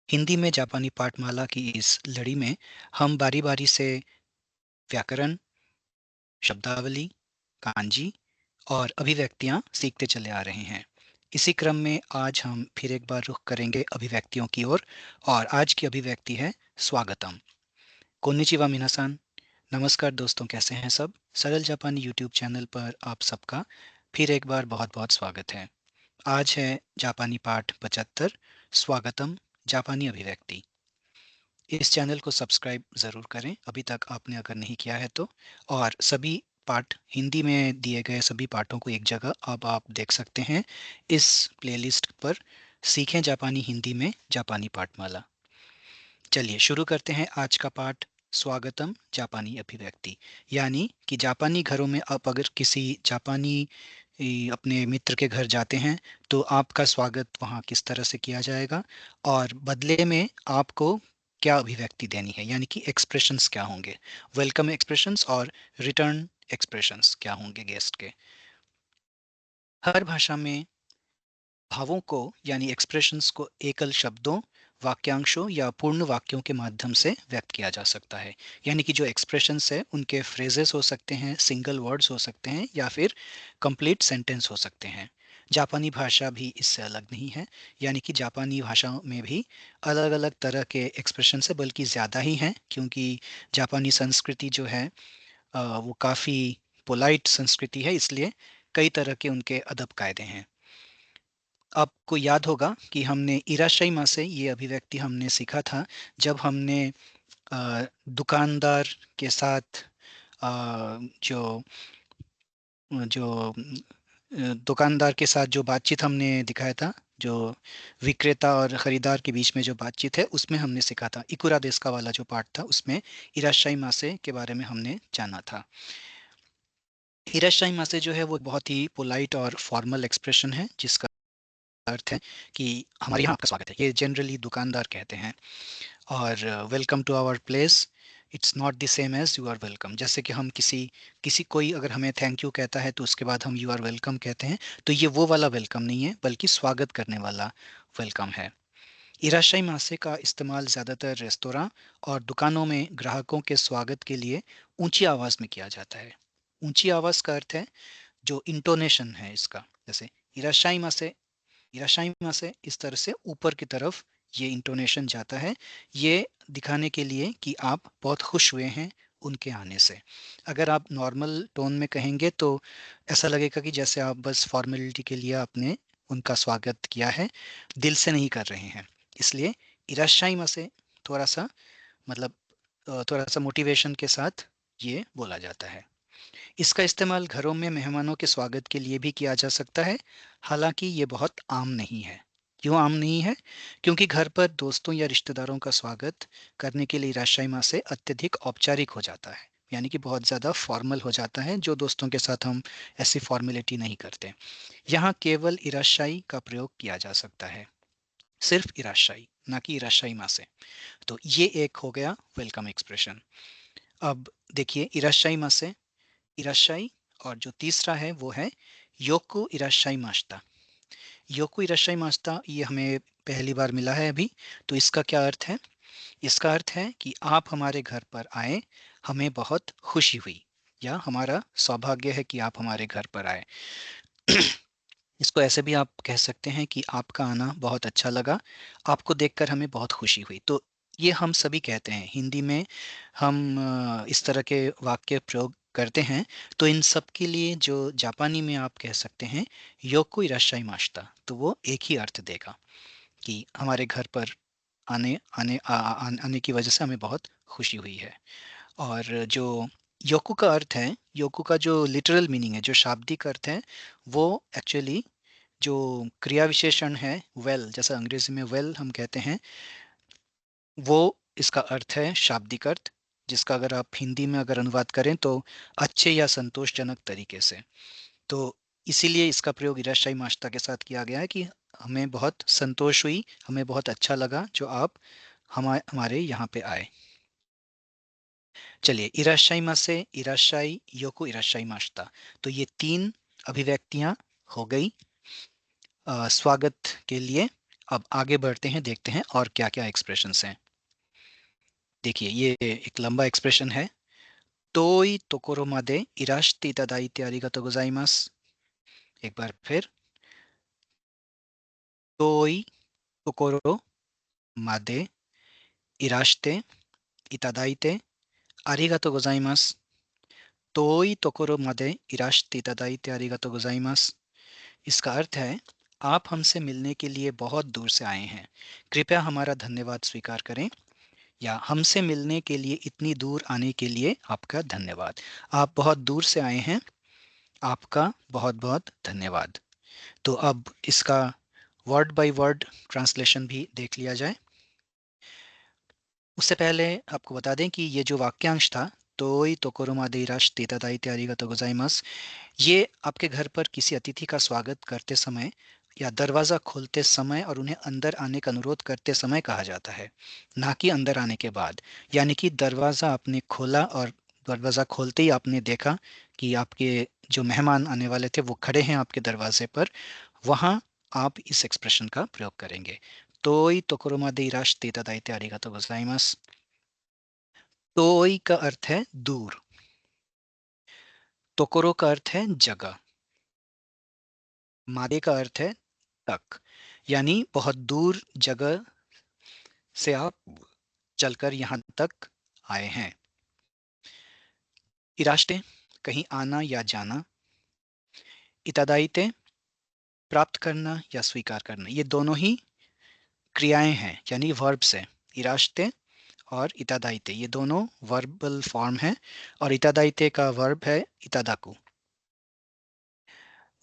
हिंदी में जापानी पाठमाला की इस लड़ी में हम बारी-बारी से व्याकरण, शब्दावली, कांजी और अभिव्यक्तियां सीखते चले आ रहे हैं। इसी क्रम में आज हम फिर एक बार रुख करेंगे अभिव्यक्तियों की ओर और आज की अभिव्यक्ति है स्वागतम। कोन्निचिवा मिनासान। नमस्कार दोस्तों, कैसे हैं सब? सरल जापानी यूट्यूब चैनल पर आप सबका फिर एक बार बहुत-बहुत स्वागत है। आज है जापानी पाठ 75 स्वागतम जापानी अभिव्यक्ति। इस चैनल को सब्सक्राइब ज़रूर करें अभी तक आपने अगर नहीं किया है तो। और सभी पाठ हिंदी में दिए गए सभी पाठों को एक जगह अब आप देख सकते हैं इस प्लेलिस्ट पर। सीखें जापानी हिंदी में जापानी पाठमाला। चलिए शुरू करते हैं आज का पाठ। स्वागतम जापानी अभिव्यक्ति, यानी कि जापानी घरों में आप अगर किसी जापानी अपने मित्र के घर जाते हैं तो आपका स्वागत वहाँ किस तरह से किया जाएगा और बदले में आपको क्या अभिव्यक्ति देनी है, यानी कि एक्सप्रेशंस क्या होंगे। वेलकम एक्सप्रेशंस और रिटर्न एक्सप्रेशंस क्या होंगे गेस्ट के। हर भाषा में भावों को यानी एक्सप्रेशंस को एकल शब्दों, वाक्यांशों या पूर्ण वाक्यों के माध्यम से व्यक्त किया जा सकता है। यानी कि जो एक्सप्रेशंस है उनके फ्रेजेस हो सकते हैं, सिंगल वर्ड्स हो सकते हैं या फिर कंप्लीट सेंटेंस हो सकते हैं। जापानी भाषा भी इससे अलग नहीं है, यानी कि जापानी भाषा में भी अलग अलग तरह के एक्सप्रेशंस है, बल्कि ज़्यादा ही हैं, क्योंकि जापानी संस्कृति जो है वो काफ़ी पोलाइट संस्कृति है, इसलिए कई तरह के उनके अदब कायदे हैं। आपको याद होगा कि हमने इराशाई मासे ये अभिव्यक्ति हमने सीखा था जब हमने दुकानदार के साथ जो जो दुकानदार के साथ जो बातचीत हमने दिखाया था, जो विक्रेता और खरीदार के बीच में जो बातचीत है उसमें हमने सीखा था। इकुरा देस्का वाला जो पार्ट था उसमें इराशाई मासे के बारे में हमने जाना था। इराशाई मासे जो है वो बहुत ही पोलाइट और फॉर्मल एक्सप्रेशन है जिसका अर्थ है कि हमारे यहाँ आपका स्वागत है, ये जनरली दुकानदार कहते हैं। और welcome to our place, it's not the same as you are welcome. जैसे कि हम किसी किसी कोई अगर हमें थैंक यू कहता है तो उसके बाद हम यू आर वेलकम कहते हैं, तो ये वो वाला वेलकम नहीं है बल्कि स्वागत करने वाला वेलकम है। इराशाई मासे का इस्तेमाल ज़्यादातर रेस्तोरां और दुकानों में ग्राहकों के स्वागत के लिए ऊंची आवाज़ में किया जाता है। ऊंची आवाज़ का अर्थ है जो इंटोनेशन है इसका, जैसे इराशाइमा से इस तरह से ऊपर की तरफ ये इंटोनेशन जाता है, ये दिखाने के लिए कि आप बहुत खुश हुए हैं उनके आने से। अगर आप नॉर्मल टोन में कहेंगे तो ऐसा लगेगा कि जैसे आप बस फॉर्मेलिटी के लिए आपने उनका स्वागत किया है, दिल से नहीं कर रहे हैं। इसलिए इराशाइमा से थोड़ा सा मतलब थोड़ा सा मोटिवेशन के साथ ये बोला जाता है। इसका इस्तेमाल घरों में मेहमानों के स्वागत के लिए भी किया जा सकता है, हालांकि ये बहुत आम नहीं है। क्यों आम नहीं है? क्योंकि घर पर दोस्तों या रिश्तेदारों का स्वागत करने के लिए इराशाई माँ से अत्यधिक औपचारिक हो जाता है, यानी कि बहुत ज़्यादा फॉर्मल हो जाता है, जो दोस्तों के साथ हम ऐसी फॉर्मेलिटी नहीं करते। यहाँ केवल इराशाई का प्रयोग किया जा सकता है, सिर्फ इराशाई, ना कि इराशाई माँ से। तो ये एक हो गया वेलकम एक्सप्रेशन। अब देखिए इराशाई माँ से इराशाई, और जो तीसरा है वो है योको इराशाई मास्ता। योको इराशाई मास्ता ये हमें पहली बार मिला है अभी। तो इसका क्या अर्थ है? इसका अर्थ है कि आप हमारे घर पर आए, हमें बहुत खुशी हुई, या हमारा सौभाग्य है कि आप हमारे घर पर आए। इसको ऐसे भी आप कह सकते हैं कि आपका आना बहुत अच्छा लगा, आपको देखकर हमें बहुत खुशी हुई। तो ये हम सभी कहते हैं हिंदी में, हम इस तरह के वाक्य प्रयोग करते हैं। तो इन सब के लिए जो जापानी में आप कह सकते हैं योको इराशाई मास्ता, तो वो एक ही अर्थ देगा कि हमारे घर पर आने आने आने की वजह से हमें बहुत खुशी हुई है। और जो योको का अर्थ है, योको का जो लिटरल मीनिंग है, जो शाब्दिक अर्थ है, वो एक्चुअली जो क्रिया विशेषण है वेल, जैसा अंग्रेजी में वेल हम कहते हैं, वो इसका अर्थ है शाब्दिक अर्थ, जिसका अगर आप हिंदी में अगर अनुवाद करें तो अच्छे या संतोषजनक तरीके से। तो इसीलिए इसका प्रयोग इराशाई मास्ता के साथ किया गया है कि हमें बहुत संतोष हुई, हमें बहुत अच्छा लगा जो आप हमारे यहाँ पे आए। चलिए इराशाई मासे, इराशाई, योको इराशाई मास्ता, तो ये तीन अभिव्यक्तियां हो गई स्वागत के लिए। अब आगे बढ़ते हैं, देखते हैं और क्या-क्या एक्सप्रेशंस हैं। देखिए ये एक लंबा एक्सप्रेशन है। तोई तोकोरो मादे इराश्ते इतादाइते आरिगातो गोजाइमासु। एक बार फिर। तोई तोकोरो मादे इराश्ते इतादाइते आरिगातो गोजाइमासु। तोई तोकोरो मादे इराश्ते इतादाइते आरिगातो गोजाइमासु। इसका अर्थ है, आप हमसे मिलने के लिए बहुत दूर से आए हैं, कृपया हमारा धन्यवाद स्वीकार करें। या हमसे मिलने के लिए इतनी दूर आने के लिए आपका धन्यवाद। आप बहुत दूर से आए हैं, आपका बहुत बहुत धन्यवाद। तो अब इसका वर्ड बाय वर्ड ट्रांसलेशन भी देख लिया जाए। उससे पहले आपको बता दें कि ये जो वाक्यांश था, तोई तोकोरोमा दे इराश्ते इतादाइते आरिगातो गोजाइमासु, ये आपके घर पर किसी अतिथि का स्वागत करते समय या दरवाज़ा खोलते समय और उन्हें अंदर आने का अनुरोध करते समय कहा जाता है, ना कि अंदर आने के बाद। यानी कि दरवाज़ा आपने खोला और दरवाज़ा खोलते ही आपने देखा कि आपके जो मेहमान आने वाले थे वो खड़े हैं आपके दरवाजे पर, वहाँ आप इस एक्सप्रेशन का प्रयोग करेंगे। तोई तोकोरोमा दे इराश्ते इतादाइते आरिगातो गोजाइमासु। तोई का अर्थ है दूर, तोकोरो का अर्थ है जगह, मादे का अर्थ है तक, यानी बहुत दूर जगह से आप चलकर यहाँ तक आए हैं। इराश्ते कहीं आना या जाना, इतादाइते प्राप्त करना या स्वीकार करना, ये दोनों ही क्रियाएं हैं यानी वर्ब्स हैं। इराश्ते और इतादाइते ये दोनों वर्बल फॉर्म है और इतादाइते का वर्ब है इतादाकू।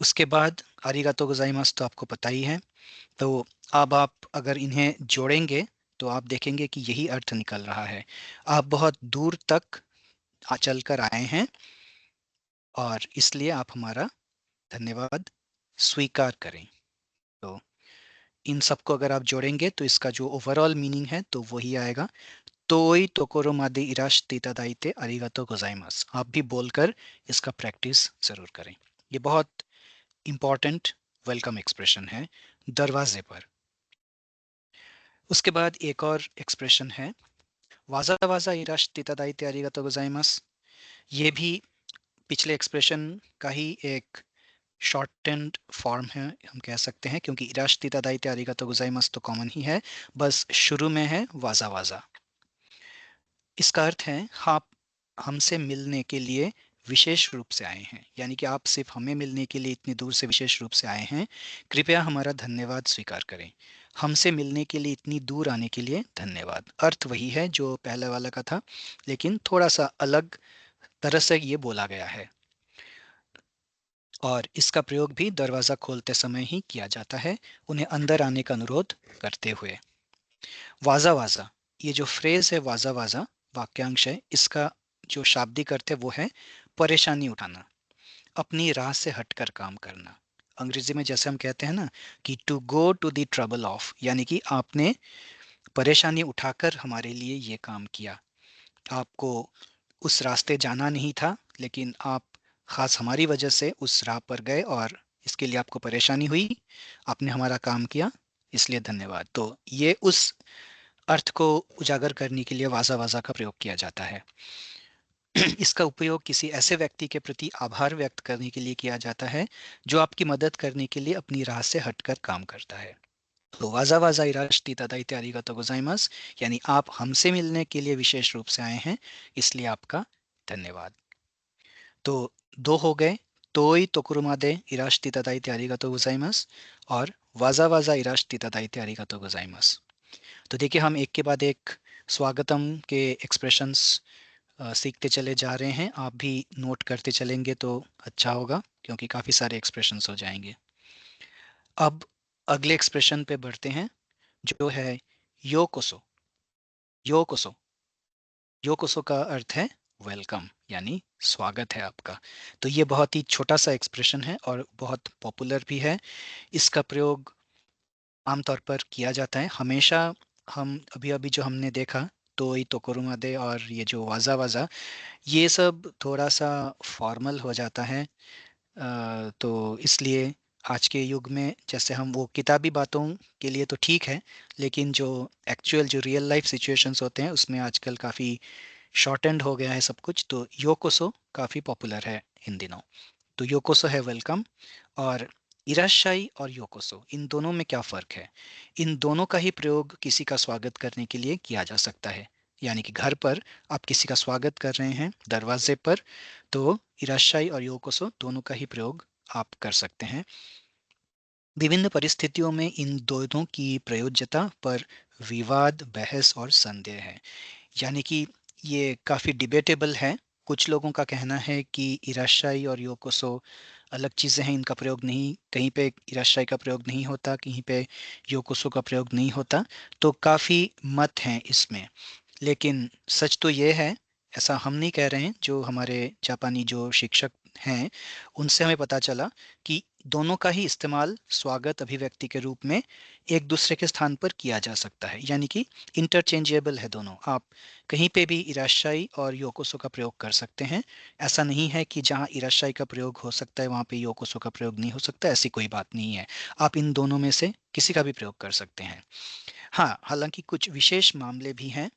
उसके बाद आरिगातो गोजाइमासु तो आपको पता ही है। तो अब आप अगर इन्हें जोड़ेंगे तो आप देखेंगे कि यही अर्थ निकल रहा है। आप बहुत दूर तक चलकर आए हैं और इसलिए आप हमारा धन्यवाद स्वीकार करें। तो इन सबको अगर आप जोड़ेंगे तो इसका जो ओवरऑल मीनिंग है तो वही आएगा। तोई तोकोरो मादे इराश्ते इतादाइते आरिगातो गोजाइमासु। आप भी बोलकर इसका प्रैक्टिस जरूर करें। ये बहुत इंपॉर्टेंट वेलकम एक्सप्रेशन है दरवाजे पर। उसके बाद एक और एक्सप्रेशन है, वाजा वाजा इराश्ते इतादाइते आरिगातो गोजाइमासु। ये भी पिछले एक्सप्रेशन का ही एक शॉर्टेंड फॉर्म है, हम कह सकते हैं, क्योंकि इराश्ते इतादाइते आरिगातो गोजाइमासु तो कॉमन ही है, बस शुरू में है वाजा वाजा। इसका अर्थ है, आप हमसे मिलने के लिए विशेष रूप से आए हैं, यानी कि आप सिर्फ हमें मिलने के लिए इतनी दूर से विशेष रूप से आए हैं, कृपया हमारा धन्यवाद स्वीकार करें। हमसे मिलने के लिए इतनी दूर आने के लिए धन्यवाद। अर्थ वही है जो पहले वाला का था, लेकिन थोड़ा सा अलग तरह से ये बोला गया है। और इसका प्रयोग भी दरवाज़ा खोलते समय ही किया जाता है, उन्हें अंदर आने का अनुरोध करते हुए। वाजा वाजा, ये जो फ्रेज है वाजा वाजा, वाक्यांश है, इसका जो शाब्दिक अर्थ है वो है परेशानी उठाना, अपनी राह से हटकर काम करना। अंग्रेजी में जैसे हम कहते हैं ना कि to go to the trouble of, यानी कि आपने परेशानी उठाकर हमारे लिए ये काम किया। आपको उस रास्ते जाना नहीं था, लेकिन आप खास हमारी वजह से उस राह पर गए और इसके लिए आपको परेशानी हुई, आपने हमारा काम किया, इसलिए धन्यवाद। तो ये उस अर्थ को उजागर करने के लिए वाजा वाजा का प्रयोग किया जाता है। इसका उपयोग किसी ऐसे व्यक्ति के प्रति आभार व्यक्त करने के लिए किया जाता है जो आपकी मदद करने के लिए अपनी राह से हटकर काम करता है। तो वाजा वाजा इराश्ते इतादाइते आरिगातो गोजाइमासु, यानी आप हमसे मिलने के लिए विशेष रूप से आए हैं, इसलिए आपका धन्यवाद। तो दो हो गए, तोई तोकुरुमादे इराश्ते इतादाइते आरिगातो गोजाइमासु और वाजा वाजा इराश्ते इतादाइते आरिगातो गोजाइमासु। तो देखिए हम एक के बाद एक स्वागतम के एक्सप्रेशंस सीखते चले जा रहे हैं। आप भी नोट करते चलेंगे तो अच्छा होगा, क्योंकि काफ़ी सारे एक्सप्रेशंस हो जाएंगे। अब अगले एक्सप्रेशन पे बढ़ते हैं, जो है योकोसो। योकोसो, योकोसो का अर्थ है वेलकम, यानी स्वागत है आपका। तो ये बहुत ही छोटा सा एक्सप्रेशन है और बहुत पॉपुलर भी है। इसका प्रयोग आमतौर पर किया जाता है हमेशा। हम अभी अभी जो हमने देखा, तोई तोकोरुमादे और ये जो वाजा वाजा, ये सब थोड़ा सा फॉर्मल हो जाता है, तो इसलिए आज के युग में जैसे हम वो किताबी बातों के लिए तो ठीक है, लेकिन जो एक्चुअल जो रियल लाइफ सिचुएशंस होते हैं उसमें आजकल काफ़ी शॉर्ट एंड हो गया है सब कुछ, तो योकोसो काफ़ी पॉपुलर है इन दिनों। तो योकोसो है वेलकम। और इराशाई और योकोसो, इन दोनों में क्या फ़र्क है? इन दोनों का ही प्रयोग किसी का स्वागत करने के लिए किया जा सकता है। यानी कि घर पर आप किसी का स्वागत कर रहे हैं दरवाजे पर, तो इराशाई और योकोसो दोनों का ही प्रयोग आप कर सकते हैं। विभिन्न परिस्थितियों में इन दोनों की प्रयोज्यता पर विवाद, बहस और संदेह है। यानी कि ये काफ़ी डिबेटेबल है। कुछ लोगों का कहना है कि इराशाई और योकोसो अलग चीज़ें हैं, इनका प्रयोग नहीं, कहीं पे इराशाई का प्रयोग नहीं होता, कहीं पे योकोसो का प्रयोग नहीं होता। तो काफ़ी मत हैं इसमें। लेकिन सच तो ये है, ऐसा हम नहीं कह रहे हैं, जो हमारे जापानी जो शिक्षक हैं उनसे हमें पता चला कि दोनों का ही इस्तेमाल स्वागत अभिव्यक्ति के रूप में एक दूसरे के स्थान पर किया जा सकता है। यानी कि इंटरचेंजेबल है दोनों। आप कहीं पे भी इराशाई और योकोसो का प्रयोग कर सकते हैं। ऐसा नहीं है कि जहाँ इराशाई का प्रयोग हो सकता है वहाँ पे योकोसो का प्रयोग नहीं हो सकता, ऐसी कोई बात नहीं है। आप इन दोनों में से किसी का भी प्रयोग कर सकते हैं। हाँ, हालांकि कुछ विशेष मामले भी हैं।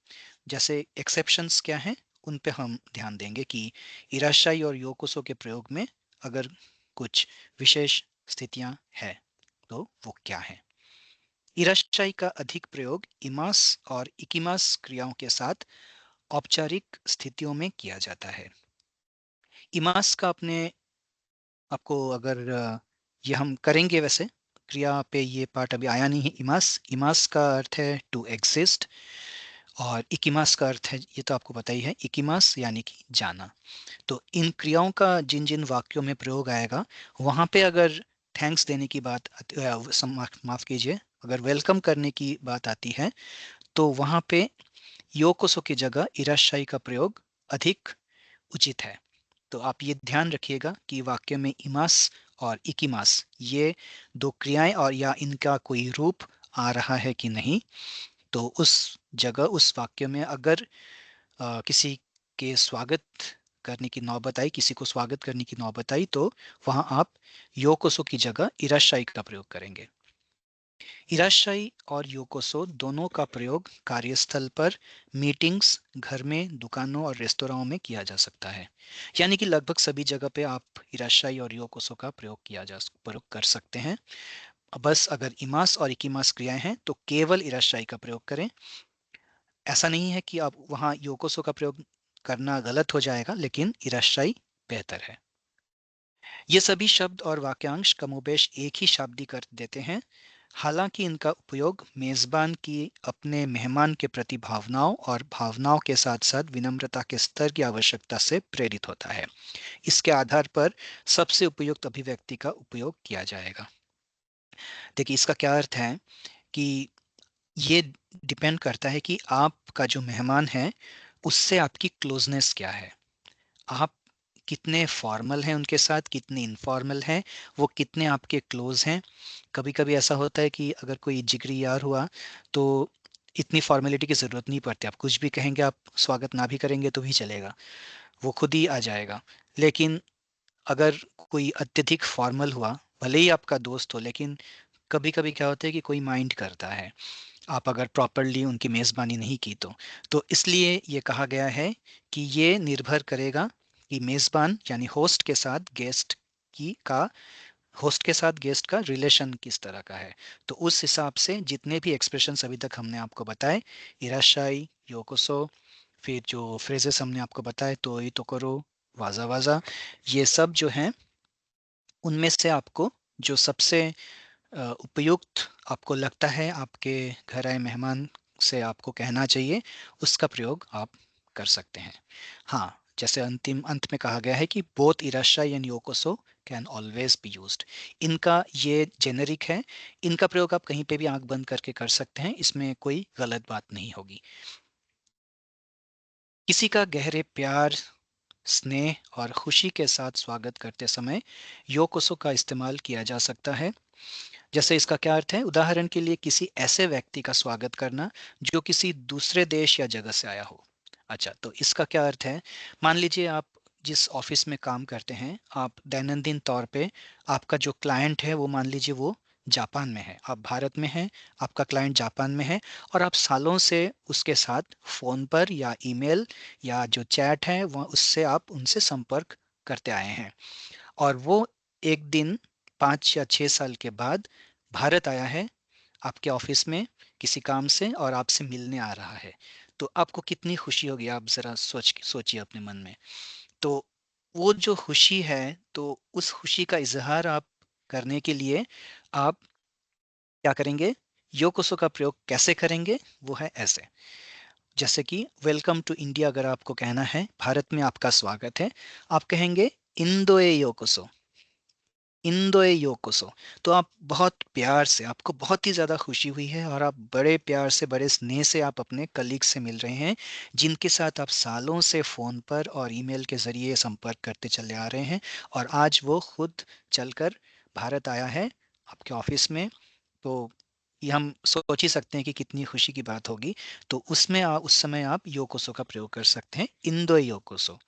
जैसे एक्सेप्शंस क्या हैं, उन पे हम ध्यान देंगे कि इराशाई और योकोसो के प्रयोग में अगर कुछ विशेष स्थितियां हैं तो वो क्या है। इराशाई का अधिक प्रयोग इमास और इकिमास क्रियाओं के साथ औपचारिक स्थितियों में किया जाता है। इमास का अपने आपको अगर ये हम करेंगे वैसे, क्रिया पे ये पार्ट अभी आया नहीं है। इमास, इमास का अर्थ है टू एग्जिस्ट, और इकिमास का अर्थ है, ये तो आपको पता ही है, इकिमास यानी कि जाना। तो इन क्रियाओं का जिन जिन वाक्यों में प्रयोग आएगा, वहाँ पे अगर थैंक्स देने की बात माफ कीजिए, अगर वेलकम करने की बात आती है, तो वहाँ पे योकोसो की जगह इराशाई का प्रयोग अधिक उचित है। तो आप ये ध्यान रखिएगा कि वाक्य में इमास और इकिमास, ये दो क्रियाएं और या इनका कोई रूप आ रहा है कि नहीं। तो उस जगह उस वाक्य में अगर किसी के स्वागत करने की नौबत आई, किसी को स्वागत करने की नौबत आई, तो वहां आप योकोसो की जगह इराशाई का प्रयोग करेंगे। इराशाई और योकोसो दोनों का प्रयोग कार्यस्थल पर, मीटिंग्स, घर में, दुकानों और रेस्तोरांों में किया जा सकता है। यानी कि लगभग सभी जगह पे आप इराशाई और योकोसो का प्रयोग कर सकते हैं। बस अगर इमास और इकिमास क्रियाएं हैं तो केवल इराशाई का प्रयोग करें। ऐसा नहीं है कि आप वहाँ योकोसो का प्रयोग करना गलत हो जाएगा, लेकिन इराशाई बेहतर है। ये सभी शब्द और वाक्यांश कमोबेश एक ही शाब्दिक अर्थ देते हैं। हालांकि इनका उपयोग मेजबान की अपने मेहमान के प्रति भावनाओं और भावनाओं के साथ साथ विनम्रता के स्तर की आवश्यकता से प्रेरित होता है। इसके आधार पर सबसे उपयुक्त अभिव्यक्ति का उपयोग किया जाएगा। देखिए, इसका क्या अर्थ है कि ये डिपेंड करता है कि आपका जो मेहमान है उससे आपकी क्लोजनेस क्या है। आप कितने फॉर्मल हैं उनके साथ, कितने इनफॉर्मल हैं, वो कितने आपके क्लोज हैं। कभी कभी ऐसा होता है कि अगर कोई जिगरी यार हुआ तो इतनी फॉर्मेलिटी की ज़रूरत नहीं पड़ती, आप कुछ भी कहेंगे, आप स्वागत ना भी करेंगे तो भी चलेगा, वो खुद ही आ जाएगा। लेकिन अगर कोई अत्यधिक फॉर्मल हुआ, भले ही आपका दोस्त हो, लेकिन कभी कभी क्या होता है कि कोई माइंड करता है आप अगर प्रॉपरली उनकी मेज़बानी नहीं की तो इसलिए ये कहा गया है कि ये निर्भर करेगा कि मेज़बान यानी होस्ट के साथ गेस्ट का रिलेशन किस तरह का है। तो उस हिसाब से जितने भी एक्सप्रेशंस अभी तक हमने आपको बताए, इराशाई, योकोसो, फिर जो फ्रेजेस हमने आपको बताए, तो ई तो करो, वाजा वाजा, ये सब जो हैं उनमें से आपको जो सबसे उपयुक्त आपको लगता है आपके घर आए मेहमान से आपको कहना चाहिए, उसका प्रयोग आप कर सकते हैं। हाँ, जैसे अंतिम अंत में कहा गया है कि बोथ इराशाई एंड योकोसो कैन ऑलवेज बी यूज्ड। इनका ये जेनेरिक है, इनका प्रयोग आप कहीं पे भी आंख बंद करके कर सकते हैं, इसमें कोई गलत बात नहीं होगी। किसी का गहरे प्यार, स्नेह और खुशी के साथ स्वागत करते समय योकोसो का इस्तेमाल किया जा सकता है। जैसे इसका क्या अर्थ है, उदाहरण के लिए किसी ऐसे व्यक्ति का स्वागत करना जो किसी दूसरे देश या जगह से आया हो। अच्छा, तो इसका क्या अर्थ है, मान लीजिए आप जिस ऑफिस में काम करते हैं, आप दैनंदिन तौर पे आपका जो क्लाइंट है वो मान लीजिए वो जापान में है, आप भारत में हैं, आपका क्लाइंट जापान में है और आप सालों से उसके साथ फ़ोन पर या ईमेल या जो चैट है वह उससे आप उनसे संपर्क करते आए हैं और वो एक दिन 5 या 6 साल के बाद भारत आया है आपके ऑफिस में किसी काम से और आपसे मिलने आ रहा है, तो आपको कितनी खुशी होगी, आप ज़रा सोचिए अपने मन में। तो वो जो खुशी है, तो उस खुशी का इज़हार आप करने के लिए आप क्या करेंगे? योकोसो का प्रयोग कैसे करेंगे? वो है ऐसे, जैसे कि वेलकम टू इंडिया अगर आपको कहना है, भारत में आपका स्वागत है, आप कहेंगे इंदोए योकोसो। इंदोए योकोसो। तो आप बहुत प्यार से, आपको बहुत ही ज़्यादा खुशी हुई है और आप बड़े प्यार से, बड़े स्नेह से आप अपने कलीग से मिल रहे हैं, जिनके साथ आप सालों से फ़ोन पर और ईमेल के ज़रिए संपर्क करते चले आ रहे हैं और आज वो खुद चलकर भारत आया है आपके ऑफिस में। तो ये हम सोच ही सकते हैं कि कितनी खुशी की बात होगी। तो उसमें उस समय आप योकोसो का प्रयोग कर सकते हैं, इंदो योकोसो।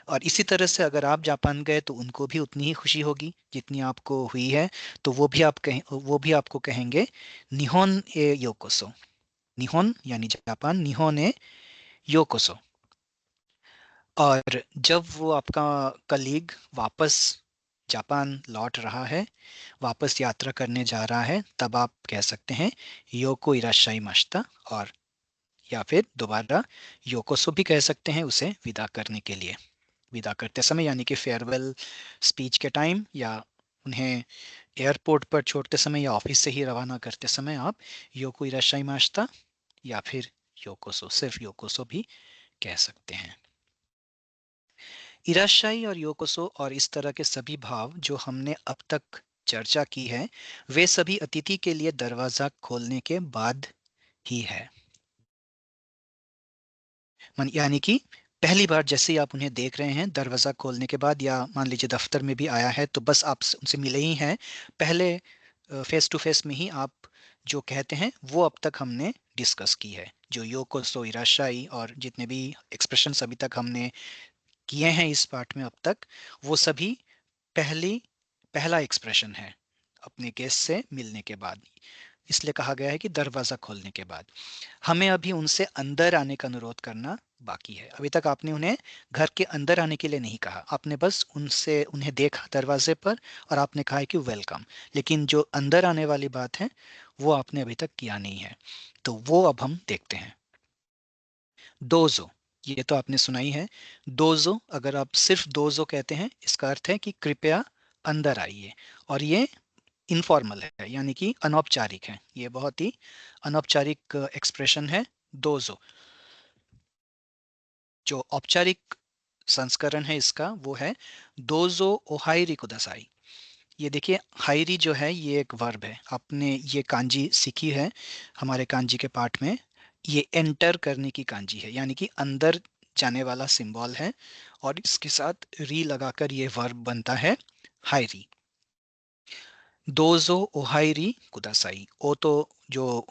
और इसी तरह से अगर आप जापान गए तो उनको भी उतनी ही खुशी होगी जितनी आपको हुई है। तो वो भी आपको कहेंगे निहोन ए योकोसो। निहोन यानी जापान, निहोन ए योकोसो। और जब वो आपका कलीग वापस जापान लौट रहा है, वापस यात्रा करने जा रहा है, तब आप कह सकते हैं योको इराशाई माशिता। और या फिर दोबारा योकोसो भी कह सकते हैं उसे विदा करने के लिए, विदा करते समय यानी कि फेयरवेल स्पीच के टाइम या उन्हें एयरपोर्ट पर छोड़ते समय या ऑफिस से ही रवाना करते समय आप योको इराशाई माशिता या फिर योकोसो, सिर्फ योकोसो भी कह सकते हैं। इराशाई और योकोसो और इस तरह के सभी भाव जो हमने अब तक चर्चा की है, वे सभी अतिथि के लिए दरवाजा खोलने के बाद ही है। यानी कि पहली बार जैसे ही आप उन्हें देख रहे हैं दरवाज़ा खोलने के बाद, या मान लीजिए दफ्तर में भी आया है तो बस आप उनसे मिले ही हैं, पहले फेस टू फेस में ही आप जो कहते हैं वो अब तक हमने डिस्कस की है, जो योकोसो, इराशाई और जितने भी एक्सप्रेशंस अभी तक हमने किए हैं इस पार्ट में अब तक, वो सभी पहली पहला एक्सप्रेशन है अपने गेस्ट से मिलने के बाद। इसलिए कहा गया है कि दरवाज़ा खोलने के बाद। हमें अभी उनसे अंदर आने का अनुरोध करना बाकी है। अभी तक आपने उन्हें घर के अंदर आने के लिए नहीं कहा, आपने बस उनसे उन्हें देखा दरवाजे पर और आपने कहा है कि वेलकम, लेकिन जो अंदर आने वाली बात है वो आपने अभी तक किया नहीं है। तो वो अब हम देखते हैं। दोजो, ये तो आपने सुना ही है। दोजो, अगर आप सिर्फ दोजो कहते हैं इसका अर्थ है कि कृपया अंदर आइए, और ये इनफॉर्मल है यानी कि अनौपचारिक है, ये बहुत ही अनौपचारिक एक्सप्रेशन है दोजो। जो औपचारिक संस्करण है इसका वो है दोजो ओहाइरी कुदासाई। ये देखिए, हाइरी जो है ये एक वर्ब है, आपने ये कांजी सीखी है हमारे कांजी के पाठ में। ये एंटर करने की कांजी है यानी कि अंदर जाने वाला सिंबल है, और इसके साथ री लगाकर ये वर्ब बनता है हाइरी। दोजो ओहाइरी कुदासाई, ओ तो जो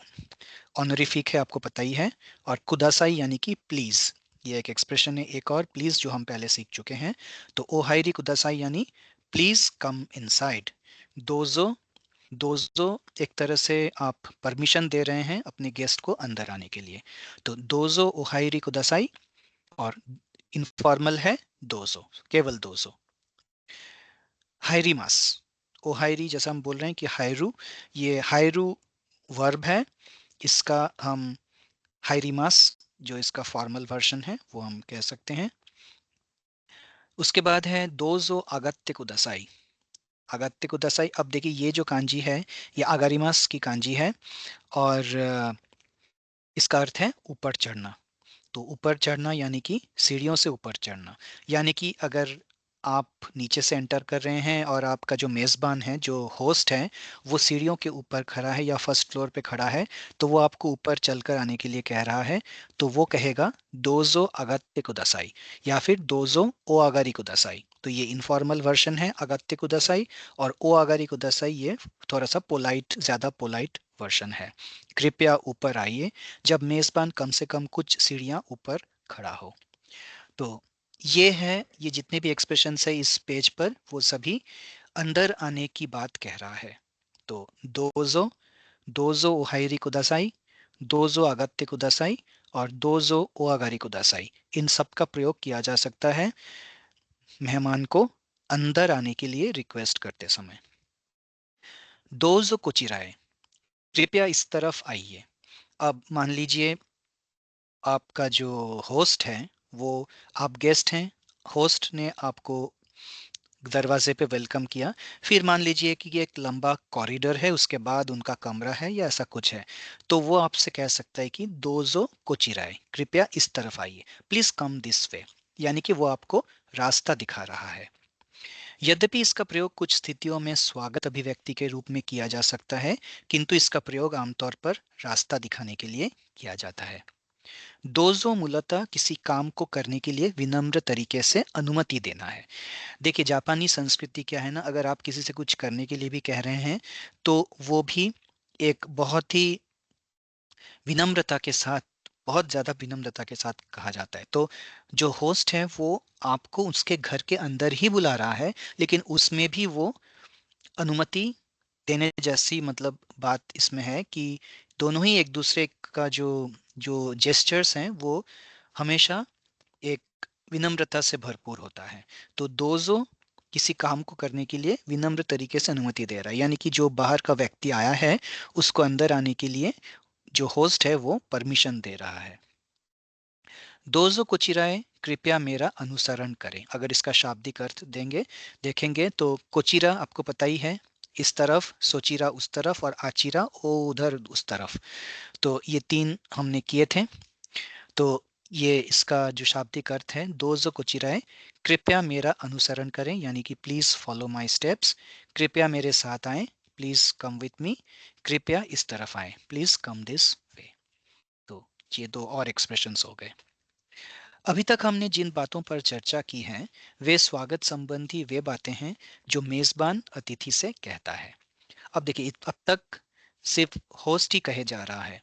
ऑनरिफिक है आपको पता ही है, और कुदासाई यानी कि प्लीज, ये एक एक्सप्रेशन है एक और, प्लीज जो हम पहले सीख चुके हैं। तो ओहाइरी कुदासाई यानी प्लीज कम इनसाइड। दोजो, दोजो एक तरह से आप परमिशन दे रहे हैं अपने गेस्ट को अंदर आने के लिए। तो दोजो ओहाइरी कुदासाई, और इनफॉर्मल है दोजो, केवल दोजो। हाइरीमास, ओहाइरी जैसा हम बोल रहे हैं कि हायरू, ये हायरू वर्ब है, इसका हम हाइरीमास जो इसका फॉर्मल वर्जन है वो हम कह सकते हैं। उसके बाद है दोजो अगत्य कुदासाई। अगत्य कुदासाई, अब देखिए ये जो कांजी है ये आगारिमास की कांजी है, और इसका अर्थ है ऊपर चढ़ना। तो ऊपर चढ़ना यानी कि सीढ़ियों से ऊपर चढ़ना, यानी कि अगर आप नीचे से एंटर कर रहे हैं और आपका जो मेज़बान है, जो होस्ट है, वो सीढ़ियों के ऊपर खड़ा है या फर्स्ट फ्लोर पे खड़ा है, तो वो आपको ऊपर चलकर आने के लिए कह रहा है, तो वो कहेगा दोजो अगत्य कुदासाई या फिर दोजो ओ आगारी कुदासाई। तो ये इनफॉर्मल वर्जन है अगत्य कुदासाई, और ओ आगारी कुदासाई ये थोड़ा सा पोलाइट, ज़्यादा पोलाइट वर्जन है। कृपया ऊपर आइए, जब मेज़बान कम से कम कुछ सीढ़ियाँ ऊपर खड़ा हो। तो ये जितने भी एक्सप्रेशंस है इस पेज पर वो सभी अंदर आने की बात कह रहा है। तो दोजो, दोजो ओहाइरी कुदासाई, दोजो आगत्ते कुदासाई और दोजो ओआगारी कुदासाई, इन सब का प्रयोग किया जा सकता है मेहमान को अंदर आने के लिए रिक्वेस्ट करते समय। दोजो कोचिराए, कृपया इस तरफ आइए। अब मान लीजिए आपका जो होस्ट है वो, आप गेस्ट हैं, होस्ट ने आपको दरवाजे पे वेलकम किया, फिर मान लीजिए कि ये एक लंबा कॉरिडोर है, उसके बाद उनका कमरा है या ऐसा कुछ है, तो वो आपसे कह सकता है कि दोजो कोचिराए, कृपया इस तरफ आइए, प्लीज कम दिस वे, यानी कि वो आपको रास्ता दिखा रहा है। यद्यपि इसका प्रयोग कुछ स्थितियों में स्वागत अभिव्यक्ति के रूप में किया जा सकता है, किंतु इसका प्रयोग आमतौर पर रास्ता दिखाने के लिए किया जाता है। दोजो मूलतः किसी काम को करने के लिए विनम्र तरीके से अनुमति देना है। देखिए जापानी संस्कृति क्या है ना, अगर आप किसी से कुछ करने के लिए भी कह रहे हैं तो वो भी एक बहुत ही विनम्रता के साथ, बहुत ज्यादा विनम्रता के साथ कहा जाता है। तो जो होस्ट है वो आपको उसके घर के अंदर ही बुला रहा है, लेकिन उसमें भी वो अनुमति देने जैसी मतलब बात इसमें है कि दोनों ही एक दूसरे का जो जो जेस्चर्स हैं वो हमेशा एक विनम्रता से भरपूर होता है। तो दोजो किसी काम को करने के लिए विनम्र तरीके से अनुमति दे रहा है, यानी कि जो बाहर का व्यक्ति आया है उसको अंदर आने के लिए जो होस्ट है वो परमिशन दे रहा है। दोजो कोचिराए, कृपया मेरा अनुसरण करें। अगर इसका शाब्दिक अर्थ देंगे देखेंगे तो कोचिरा आपको पता ही है, इस तरफ, सोचिरा उस तरफ और आचिरा ओ उधर उस तरफ। तो ये तीन हमने किए थे। तो ये इसका जो शाब्दिक अर्थ है, दोजो कोचिराए, कृपया मेरा अनुसरण करें, यानी कि प्लीज फॉलो माय स्टेप्स, कृपया मेरे साथ आएं, प्लीज कम विथ मी, कृपया इस तरफ आएं, प्लीज कम दिस वे। तो ये दो और एक्सप्रेशंस हो गए। अभी तक हमने जिन बातों पर चर्चा की है वे स्वागत संबंधी वे बातें हैं जो मेजबान अतिथि से कहता है। अब देखिए अब तक सिर्फ होस्ट ही कहे जा रहा है,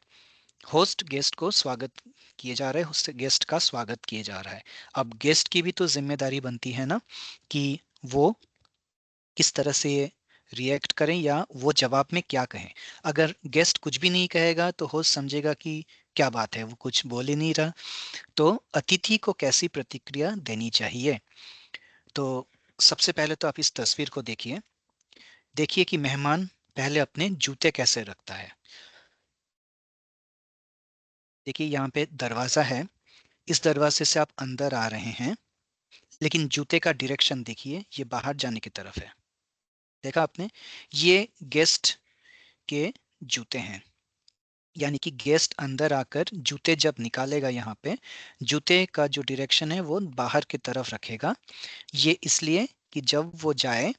होस्ट गेस्ट को स्वागत किए जा रहे हैं, होस्ट गेस्ट का स्वागत किए जा रहा है। अब गेस्ट की भी तो जिम्मेदारी बनती है ना कि वो किस तरह से रिएक्ट करें या वो जवाब में क्या कहें। अगर गेस्ट कुछ भी नहीं कहेगा तो होस्ट समझेगा कि क्या बात है, वो कुछ बोल ही नहीं रहा। तो अतिथि को कैसी प्रतिक्रिया देनी चाहिए? तो सबसे पहले तो आप इस तस्वीर को देखिए, देखिए कि मेहमान पहले अपने जूते कैसे रखता है। देखिए यहाँ पे दरवाजा है, इस दरवाजे से आप अंदर आ रहे हैं, लेकिन जूते का डायरेक्शन देखिए, ये बाहर जाने की तरफ है। देखा आपने, ये गेस्ट के जूते हैं, यानी कि गेस्ट अंदर आकर जूते जब निकालेगा यहाँ पे, जूते का जो डायरेक्शन है वो बाहर की तरफ रखेगा। ये इसलिए कि जब वो जाए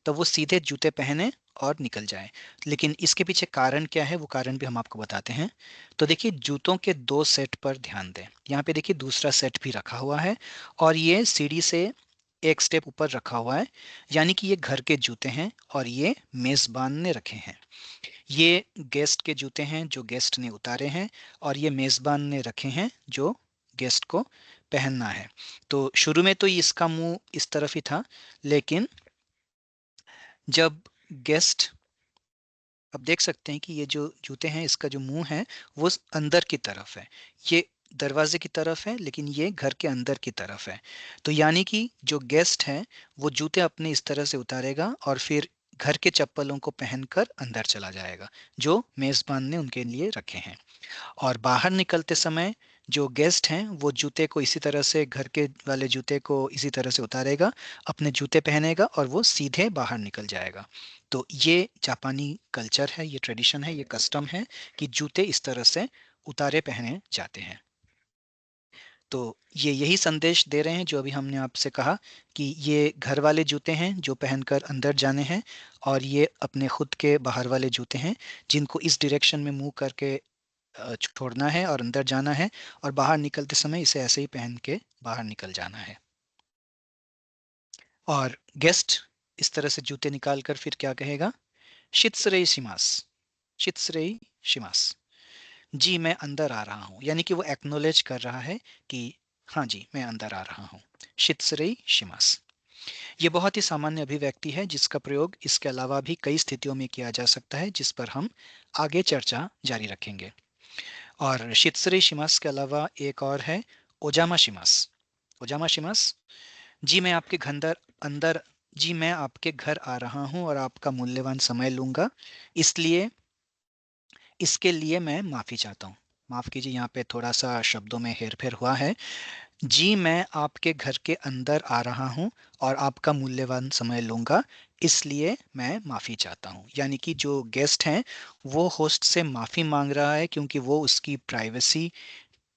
तो वो सीधे जूते पहने और निकल जाए। लेकिन इसके पीछे कारण क्या है वो कारण भी हम आपको बताते हैं। तो देखिए जूतों के दो सेट पर ध्यान दें, यहाँ पे देखिए दूसरा सेट भी रखा हुआ है और ये सीढ़ी से एक स्टेप ऊपर रखा हुआ है, यानी कि ये घर के जूते हैं और ये मेजबान ने रखे हैं। ये गेस्ट के जूते हैं जो गेस्ट ने उतारे हैं और ये मेजबान ने रखे हैं जो गेस्ट को पहनना है। तो शुरू में तो इसका मुंह इस तरफ ही था, लेकिन जब गेस्ट, अब देख सकते हैं कि ये जो जूते हैं इसका जो मुंह है वो अंदर की तरफ है, ये दरवाजे की तरफ है लेकिन ये घर के अंदर की तरफ है। तो यानी कि जो गेस्ट है वो जूते अपने इस तरह से उतारेगा और फिर घर के चप्पलों को पहनकर अंदर चला जाएगा जो मेजबान ने उनके लिए रखे हैं। और बाहर निकलते समय जो गेस्ट हैं वो जूते को इसी तरह से, घर के वाले जूते को इसी तरह से उतारेगा, अपने जूते पहनेगा और वो सीधे बाहर निकल जाएगा। तो ये जापानी कल्चर है, ये ट्रेडिशन है, ये कस्टम है कि जूते इस तरह से उतारे पहने जाते हैं। तो ये यही संदेश दे रहे हैं जो अभी हमने आपसे कहा कि ये घर वाले जूते हैं जो पहनकर अंदर जाने हैं और ये अपने खुद के बाहर वाले जूते हैं जिनको इस डायरेक्शन में मुंह करके छोड़ना है और अंदर जाना है, और बाहर निकलते समय इसे ऐसे ही पहन के बाहर निकल जाना है। और गेस्ट इस तरह से जूते निकाल कर फिर क्या कहेगा? शित्सरेई शिमास, शित्सरेई शिमास, जी मैं अंदर आ रहा हूँ, यानी कि वो एक्नोलेज कर रहा है कि हाँ जी मैं अंदर आ रहा हूँ। शित्सरेई शिमास। ये बहुत ही सामान्य अभिव्यक्ति है जिसका प्रयोग इसके अलावा भी कई स्थितियों में किया जा सकता है, जिस पर हम आगे चर्चा जारी रखेंगे। और शित्सरेई शिमास के अलावा एक और है ओजामा शिमास। ओजामा शिमास, जी मैं आपके अंदर अंदर जी मैं आपके घर आ रहा हूं और आपका मूल्यवान समय लूंगा, इसलिए इसके लिए मैं माफी चाहता हूँ। माफ कीजिए, यहाँ पे थोड़ा सा शब्दों में हेरफेर हुआ है। जी मैं आपके घर के अंदर आ रहा हूँ और आपका मूल्यवान समय लूंगा, इसलिए मैं माफी चाहता हूँ। यानी कि जो गेस्ट हैं वो होस्ट से माफी मांग रहा है क्योंकि वो उसकी प्राइवेसी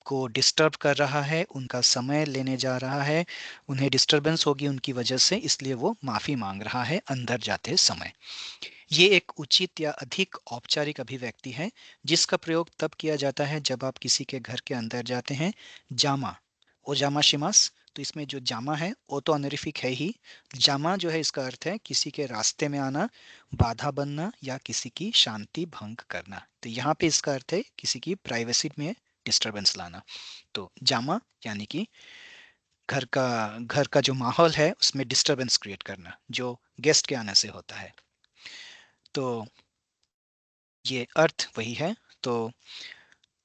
को डिस्टर्ब कर रहा है, उनका समय लेने जा रहा है, उन्हें डिस्टरबेंस होगी उनकी वजह से, इसलिए वो माफी मांग रहा है अंदर जाते समय। ये एक उचित या अधिक औपचारिक अभिव्यक्ति है जिसका प्रयोग तब किया जाता है जब आप किसी के घर के अंदर जाते हैं। जामा, ओ जामा शिमास, तो इसमें जो जामा है वो तो ऑनरिफिक है ही। जामा जो है इसका अर्थ है किसी के रास्ते में आना, बाधा बनना या किसी की शांति भंग करना। तो यहाँ पे इसका अर्थ है किसी की प्राइवेसी में डिस्टरबेंस लाना। तो जामा यानी कि घर का जो माहौल है उसमें डिस्टरबेंस क्रिएट करना, जो गेस्ट के आने से होता है। तो ये अर्थ वही है। तो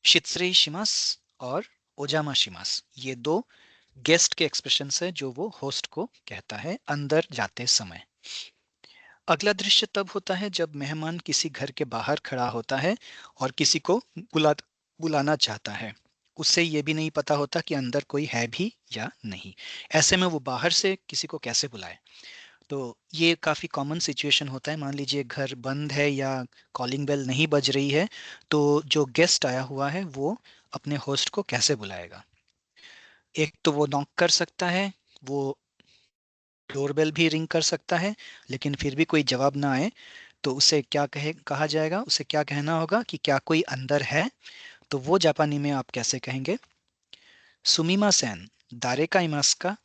शित्सरे शिमास और ओजामा शिमास, ये दो गेस्ट के एक्सप्रेशंस है जो वो होस्ट को कहता है अंदर जाते समय। अगला दृश्य तब होता है जब मेहमान किसी घर के बाहर खड़ा होता है और किसी को बुला बुलाना चाहता है। उससे ये भी नहीं पता होता कि अंदर कोई है भी या नहीं। ऐसे में वो बाहर से किसी को कैसे बुलाए। तो ये काफ़ी कॉमन सिचुएशन होता है। मान लीजिए घर बंद है या कॉलिंग बेल नहीं बज रही है, तो जो गेस्ट आया हुआ है वो अपने होस्ट को कैसे बुलाएगा। एक तो वो नॉक कर सकता है, वो डोरबेल भी रिंग कर सकता है, लेकिन फिर भी कोई जवाब ना आए तो उसे क्या कहा जाएगा, उसे क्या कहना होगा कि क्या कोई अंदर है। तो वो जापानी में आप कैसे कहेंगे, सुमीमा सेन दारे का इमास का।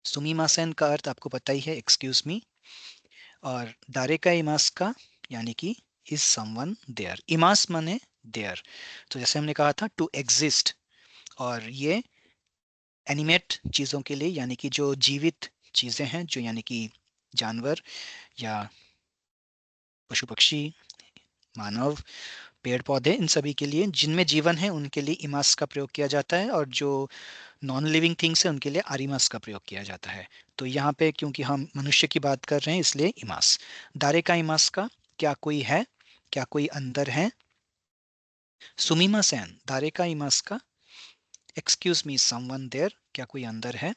सुमीमा सेन का अर्थ आपको पता ही है, एक्सक्यूज मी। और दारे का इमास का यानी कि इज समवन देयर। इमास माने देयर। तो जैसे हमने कहा था टू एग्जिस्ट, और ये एनिमेट चीज़ों के लिए यानी कि जो जीवित चीज़ें हैं, जो यानी कि जानवर या पशु पक्षी, मानव, पेड़ पौधे, इन सभी के लिए जिनमें जीवन है उनके लिए इमास का प्रयोग किया जाता है, और जो नॉन लिविंग थिंग्स है उनके लिए आरिमास का प्रयोग किया जाता है। तो यहाँ पे क्योंकि हम मनुष्य की बात कर रहे हैं इसलिए इमास। दारे का इमास का, क्या कोई है, क्या कोई अंदर है। सुमीमा सेन दारे का इमास का, एक्सक्यूज मी समवन देयर, क्या कोई अंदर है।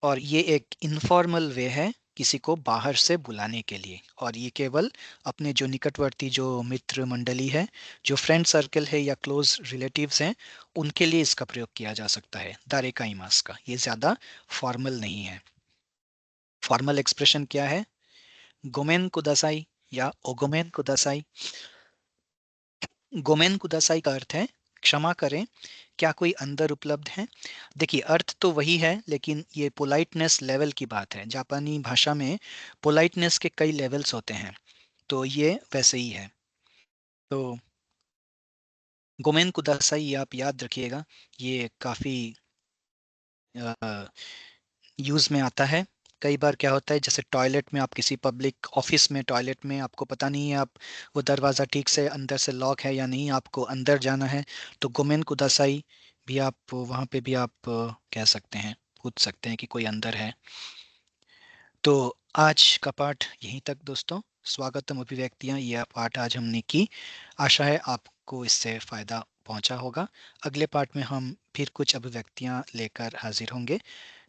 और ये एक इनफॉर्मल वे है किसी को बाहर से बुलाने के लिए, और ये केवल अपने जो निकटवर्ती जो मित्र मंडली है, जो फ्रेंड सर्कल है या क्लोज रिलेटिव्स हैं, उनके लिए इसका प्रयोग किया जा सकता है दारे का इमास का। ये ज़्यादा फॉर्मल नहीं है। फॉर्मल एक्सप्रेशन क्या है, गोमेन कुदासाई या ओगोमेन कुदासाई। गोमेन कुदासाई का अर्थ है क्षमा करें, क्या कोई अंदर उपलब्ध है। देखिए अर्थ तो वही है, लेकिन ये पोलाइटनेस लेवल की बात है। जापानी भाषा में पोलाइटनेस के कई लेवल्स होते हैं, तो ये वैसे ही है। तो गोमेन कुदासाई आप याद रखिएगा, ये काफ़ी यूज़ में आता है। कई बार क्या होता है, जैसे टॉयलेट में, आप किसी पब्लिक ऑफिस में टॉयलेट में आपको पता नहीं है आप वो दरवाज़ा ठीक से अंदर से लॉक है या नहीं, आपको अंदर जाना है, तो गोमेन कुदासाई भी आप वहाँ पे भी आप कह सकते हैं, पूछ सकते हैं कि कोई अंदर है। तो आज का पाठ यहीं तक दोस्तों। स्वागतम अभिव्यक्तियाँ, ये पाठ आज हमने की। आशा है आपको इससे फ़ायदा पहुंचा होगा। अगले पाठ में हम फिर कुछ अभिव्यक्तियाँ लेकर हाजिर होंगे।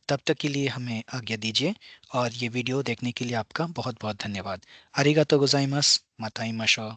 तब तक के लिए हमें आज्ञा दीजिए, और ये वीडियो देखने के लिए आपका बहुत बहुत धन्यवाद। आरिगातो गोजाइमास, माताई माशो।